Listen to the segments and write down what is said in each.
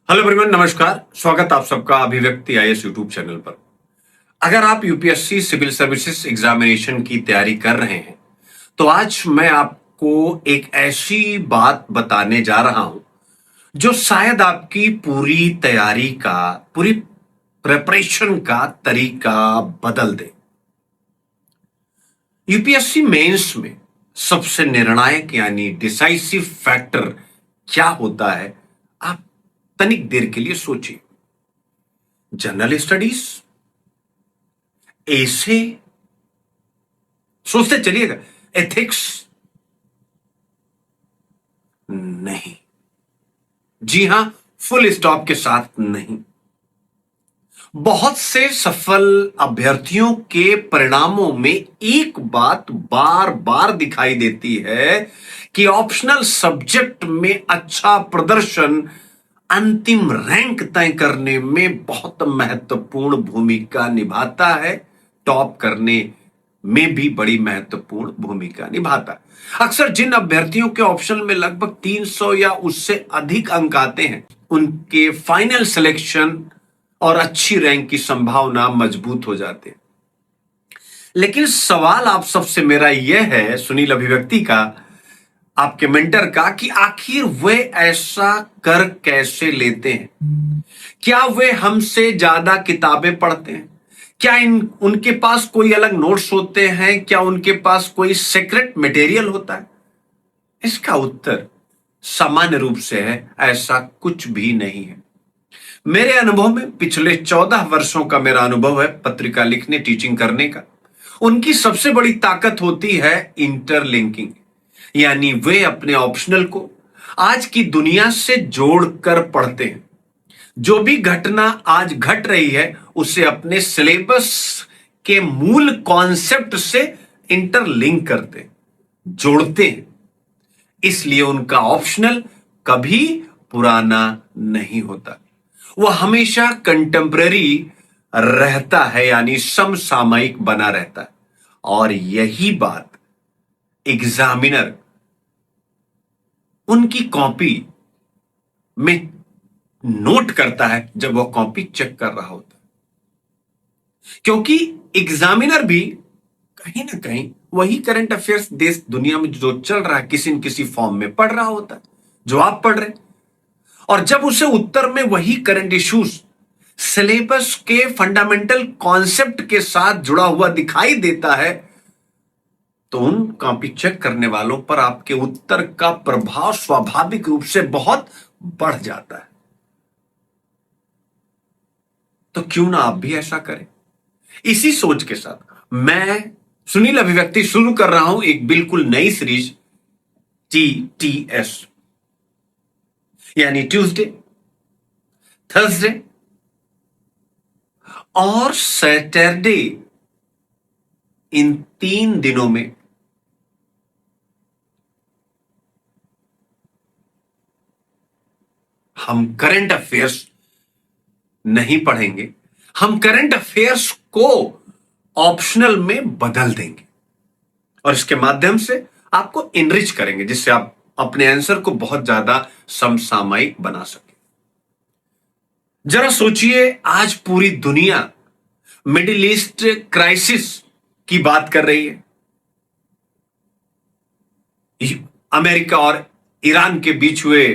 Hello everyone, नमस्कार। स्वागत आप सबका अभिव्यक्ति आईएएस यूट्यूब चैनल पर। अगर आप यूपीएससी सिविल सर्विसेज एग्जामिनेशन की तैयारी कर रहे हैं तो आज मैं आपको एक ऐसी बात बताने जा रहा हूं जो शायद आपकी पूरी तैयारी का, पूरी प्रिपरेशन का तरीका बदल दे। यूपीएससी मेंस में सबसे निर्णायक यानी डिसाइसिव फैक्टर क्या होता है, आप तनिक देर के लिए सोचिए। जनरल स्टडीज, ऐसे सोचते चलिएगा। एथिक्स नहीं, जी हां, फुल स्टॉप के साथ नहीं। बहुत से सफल अभ्यर्थियों के परिणामों में एक बात बार बार दिखाई देती है कि ऑप्शनल सब्जेक्ट में अच्छा प्रदर्शन अंतिम रैंक तय करने में बहुत महत्वपूर्ण भूमिका निभाता है, टॉप करने में भी बड़ी महत्वपूर्ण भूमिका निभाता है। अक्सर जिन अभ्यर्थियों के ऑप्शन में लगभग 300 या उससे अधिक अंक आते हैं, उनके फाइनल सिलेक्शन और अच्छी रैंक की संभावना मजबूत हो जाते हैं। लेकिन सवाल आप सबसे मेरा यह है, सुनील अभिव्यक्ति का, आपके मेंटर का, कि आखिर वे ऐसा कर कैसे लेते हैं? क्या वे हमसे ज्यादा किताबें पढ़ते हैं? क्या उनके पास कोई अलग नोट्स होते हैं? क्या उनके पास कोई सीक्रेट मटेरियल होता है? इसका उत्तर सामान्य रूप से है, ऐसा कुछ भी नहीं है। मेरे अनुभव में, पिछले 14 वर्षों का मेरा अनुभव है पत्रिका लिखने, टीचिंग करने का, उनकी सबसे बड़ी ताकत होती है इंटरलिंकिंग। यानी वे अपने ऑप्शनल को आज की दुनिया से जोड़कर पढ़ते हैं। जो भी घटना आज घट रही है उसे अपने सिलेबस के मूल कॉन्सेप्ट से इंटरलिंक करते हैं, जोड़ते हैं। इसलिए उनका ऑप्शनल कभी पुराना नहीं होता, वह हमेशा कंटेम्पररी रहता है, यानी समसामयिक बना रहता है। और यही बात एग्जामिनर उनकी कॉपी में नोट करता है जब वह कॉपी चेक कर रहा होता है, क्योंकि एग्जामिनर भी कहीं ना कहीं वही करंट अफेयर्स देश दुनिया में जो चल रहा है किसी न किसी फॉर्म में पढ़ रहा होता है जो आप पढ़ रहे हैं। और जब उसे उत्तर में वही करंट इश्यूज सिलेबस के फंडामेंटल कॉन्सेप्ट के साथ जुड़ा हुआ दिखाई देता है तो उन कॉपी चेक करने वालों पर आपके उत्तर का प्रभाव स्वाभाविक रूप से बहुत बढ़ जाता है। तो क्यों ना आप भी ऐसा करें। इसी सोच के साथ मैं सुनील अभिव्यक्ति शुरू कर रहा हूं एक बिल्कुल नई सीरीज, TTS, यानी ट्यूसडे, थर्सडे और सैटरडे। इन 3 दिनों में हम करंट अफेयर्स नहीं पढ़ेंगे, हम करंट अफेयर्स को ऑप्शनल में बदल देंगे और इसके माध्यम से आपको इनरिच करेंगे, जिससे आप अपने आंसर को बहुत ज्यादा समसामयिक बना सके। जरा सोचिए, आज पूरी दुनिया मिडिल ईस्ट क्राइसिस की बात कर रही है। अमेरिका और ईरान के बीच हुए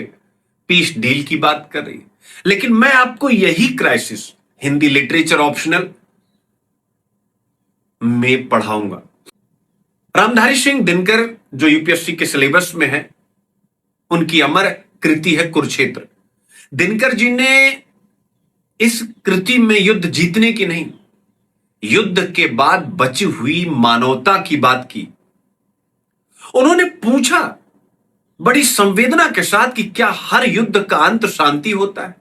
पीस डील की बात कर रही है। लेकिन मैं आपको यही क्राइसिस हिंदी लिटरेचर ऑप्शनल में पढ़ाऊंगा। रामधारी सिंह दिनकर जो यूपीएससी के सिलेबस में है, उनकी अमर कृति है कुरुक्षेत्र। दिनकर जी ने इस कृति में युद्ध जीतने की नहीं, युद्ध के बाद बची हुई मानवता की बात की। उन्होंने पूछा बड़ी संवेदना के साथ कि क्या हर युद्ध का अंत शांति होता है?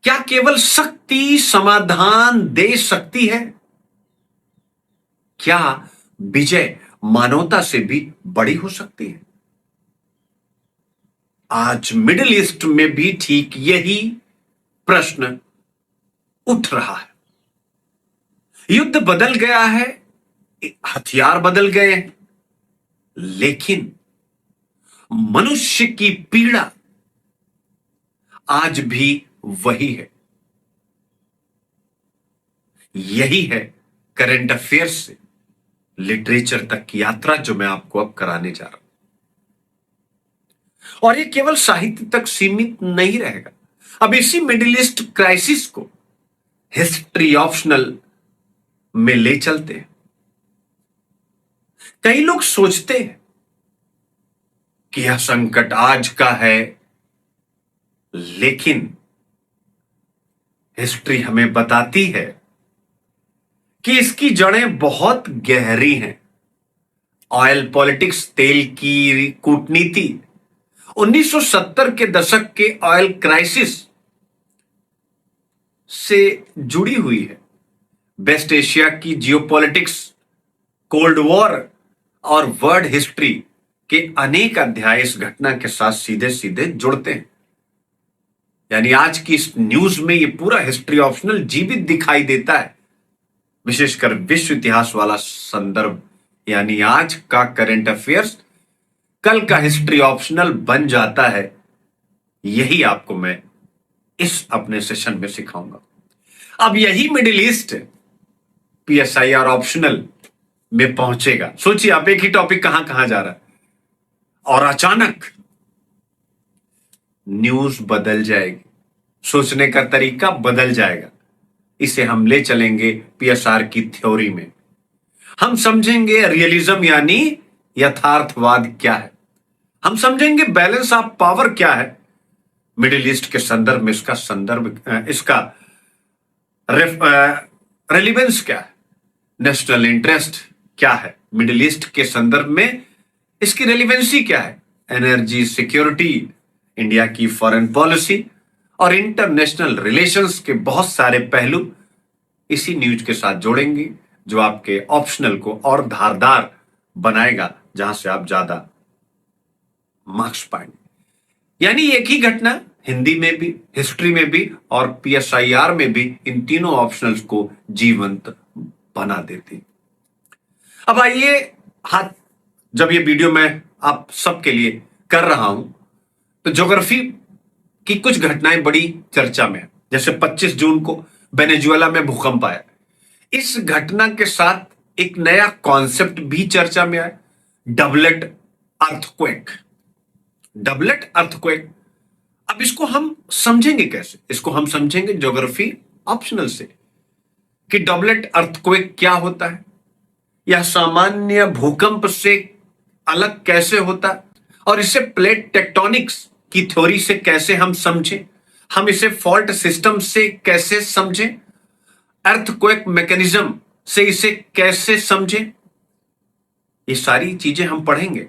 क्या केवल शक्ति समाधान दे सकती है? क्या विजय मानवता से भी बड़ी हो सकती है? आज मिडिल ईस्ट में भी ठीक यही प्रश्न उठ रहा है। युद्ध बदल गया है, हथियार बदल गए हैं, लेकिन मनुष्य की पीड़ा आज भी वही है। यही है करंट अफेयर्स से लिटरेचर तक की यात्रा जो मैं आपको अब कराने जा रहा हूं। और ये केवल साहित्य तक सीमित नहीं रहेगा। अब इसी मिडिल ईस्ट क्राइसिस को हिस्ट्री ऑप्शनल में ले चलते हैं। कई लोग सोचते हैं कि यह संकट आज का है, लेकिन हिस्ट्री हमें बताती है कि इसकी जड़ें बहुत गहरी हैं। ऑयल पॉलिटिक्स, तेल की कूटनीति 1970 के दशक के ऑयल क्राइसिस से जुड़ी हुई है। वेस्ट एशिया की जियोपॉलिटिक्स, कोल्ड वॉर और वर्ल्ड हिस्ट्री के अनेक अध्याय इस घटना के साथ सीधे सीधे जुड़ते हैं। यानी आज की इस न्यूज में यह पूरा हिस्ट्री ऑप्शनल जीवित दिखाई देता है, विशेषकर विश्व इतिहास वाला संदर्भ। यानी आज का करंट अफेयर्स कल का हिस्ट्री ऑप्शनल बन जाता है। यही आपको मैं इस अपने सेशन में सिखाऊंगा। अब यही मिडिल ईस्ट पीएसआईआर ऑप्शनल में पहुंचेगा। सोचिए आप, एक ही टॉपिक कहां कहां जा रहा है और अचानक न्यूज बदल जाएगी, सोचने का तरीका बदल जाएगा। इसे हम ले चलेंगे पीएसआर की थ्योरी में। हम समझेंगे रियलिज्म यानी यथार्थवाद क्या है। हम समझेंगे बैलेंस ऑफ पावर क्या है मिडिल ईस्ट के संदर्भ में, इसका रेलिवेंस क्या है, नेशनल इंटरेस्ट क्या है मिडिल ईस्ट के संदर्भ में, इसकी रेलिवेंसी क्या है, एनर्जी सिक्योरिटी, इंडिया की फॉरेन पॉलिसी और इंटरनेशनल रिलेशंस के बहुत सारे पहलू इसी न्यूज के साथ जोड़ेंगे, जो आपके ऑप्शनल को और धारदार बनाएगा, जहां से आप ज्यादा मार्क्स पाएंगे। यानी एक ही घटना हिंदी में भी, हिस्ट्री में भी और पीएसआईआर में भी इन तीनों ऑप्शनल्स को जीवंत बना देती। अब आइए, हाथ जब ये वीडियो मैं आप सबके लिए कर रहा हूं तो ज्योग्राफी की कुछ घटनाएं बड़ी चर्चा में है। जैसे 25 जून को वेनेजुएला में भूकंप आया। इस घटना के साथ एक नया कॉन्सेप्ट भी चर्चा में आया, डबलेट अर्थक्वेक। डबलेट अर्थक्वेक, अब इसको हम समझेंगे कैसे? इसको हम समझेंगे ज्योग्राफी ऑप्शनल से कि डबलेट अर्थक्वेक क्या होता है, यह सामान्य भूकंप से अलग कैसे होता है और इसे प्लेट टेक्टोनिक्स की थ्योरी से कैसे हम समझें, हम इसे फॉल्ट सिस्टम से कैसे समझें, अर्थक्वेक मैकेनिज्म से इसे कैसे समझें, ये सारी चीजें हम पढ़ेंगे।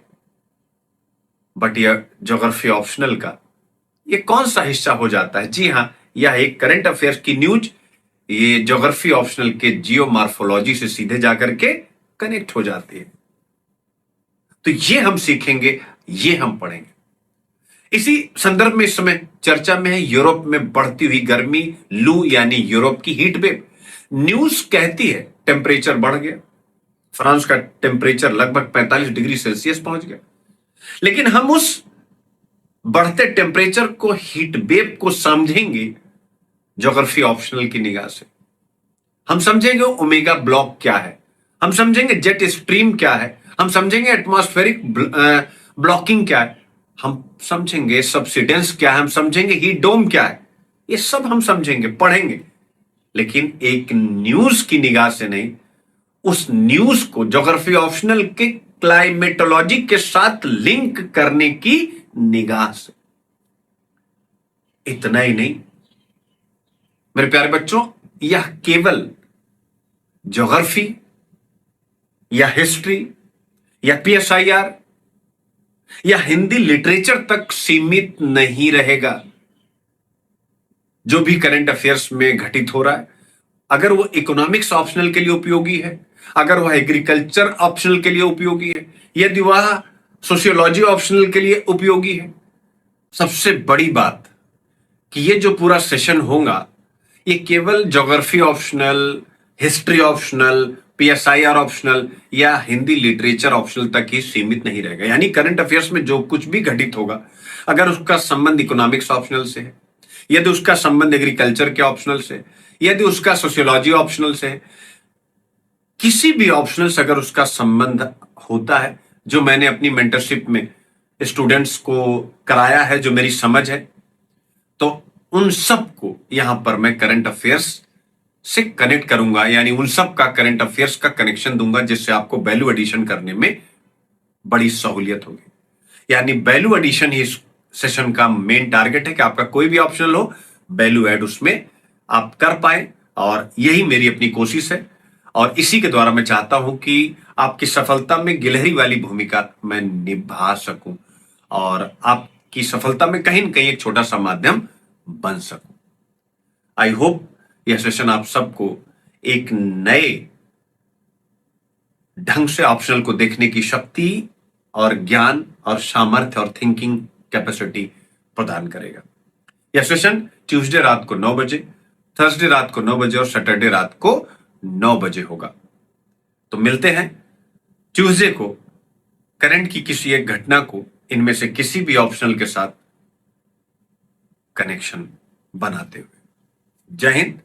बट यह ज्योग्राफी ऑप्शनल का ये कौन सा हिस्सा हो जाता है? जी हां, यह एक करंट अफेयर्स की न्यूज ये ज्योग्राफी ऑप्शनल के जियोमॉर्फोलॉजी से सीधे जाकर के कनेक्ट हो जाती है। तो ये हम सीखेंगे, ये हम पढ़ेंगे। इसी संदर्भ में इस समय चर्चा में है यूरोप में बढ़ती हुई गर्मी, लू यानी यूरोप की हीट वेव। न्यूज कहती है टेम्परेचर बढ़ गया, फ्रांस का टेम्परेचर लगभग 45 डिग्री सेल्सियस पहुंच गया। लेकिन हम उस बढ़ते टेम्परेचर को, हीट वेव को समझेंगे ज्योग्राफी ऑप्शनल की निगाह से। हम समझेंगे ओमेगा ब्लॉक क्या है, हम समझेंगे जेट स्ट्रीम क्या है, हम समझेंगे एटमॉस्फेरिक ब्लॉकिंग क्या है, हम समझेंगे सबसिडेंस क्या है, हम समझेंगे हीट डोम क्या है। ये सब हम समझेंगे, पढ़ेंगे, लेकिन एक न्यूज की निगाह से नहीं, उस न्यूज को ज्योग्राफी ऑप्शनल के क्लाइमेटोलॉजी के साथ लिंक करने की निगाह से। इतना ही नहीं मेरे प्यारे बच्चों, यह केवल ज्योग्राफी या हिस्ट्री या पीएसआईआर या हिंदी लिटरेचर तक सीमित नहीं रहेगा। जो भी करंट अफेयर्स में घटित हो रहा है, अगर वो इकोनॉमिक्स ऑप्शनल के लिए उपयोगी है, अगर वह एग्रीकल्चर ऑप्शनल के लिए उपयोगी है, यदि वह सोशियोलॉजी ऑप्शनल के लिए उपयोगी है, सबसे बड़ी बात कि ये जो पूरा सेशन होगा ये केवल geography optional, history optional, PSIR optional या हिंदी लिटरेचर ऑप्शनल तक ही सीमित नहीं रहेगा। यानी करंट अफेयर्स में जो कुछ भी घटित होगा, अगर उसका संबंध इकोनॉमिक्स ऑप्शनल से है, यदि उसका संबंध एग्रीकल्चर के ऑप्शनल से, यदि उसका सोशियोलॉजी ऑप्शनल से, किसी भी ऑप्शनल से अगर उसका संबंध होता है, जो मैंने अपनी मेंटरशिप में स्टूडेंट्स को कराया है, जो मेरी समझ है, तो उन सब को यहां पर मैं करंट अफेयर्स से कनेक्ट करूंगा, यानी उन सब का करंट अफेयर्स का कनेक्शन दूंगा, जिससे आपको वैल्यू एडिशन करने में बड़ी सहूलियत होगी। यानी वैल्यू एडिशन ही इस सेशन का मेन टारगेट है कि आपका कोई भी ऑप्शनल हो, वैल्यू एड उसमें आप कर पाए, और यही मेरी अपनी कोशिश है। और इसी के द्वारा मैं चाहता हूं कि आपकी सफलता में गिलहरी वाली भूमिका मैं निभा सकूं, और आपकी सफलता में कहीं ना कहीं एक छोटा सा माध्यम बन सकूं। आई होप यह सेशन आप सबको एक नए ढंग से ऑप्शनल को देखने की शक्ति और ज्ञान और सामर्थ्य और थिंकिंग कैपेसिटी प्रदान करेगा। यह सेशन ट्यूसडे रात को 9 बजे, थर्सडे रात को 9 बजे और सैटरडे रात को 9 बजे होगा। तो मिलते हैं ट्यूसडे को करंट की किसी एक घटना को इनमें से किसी भी ऑप्शनल के साथ कनेक्शन बनाते हुए। जय हिंद,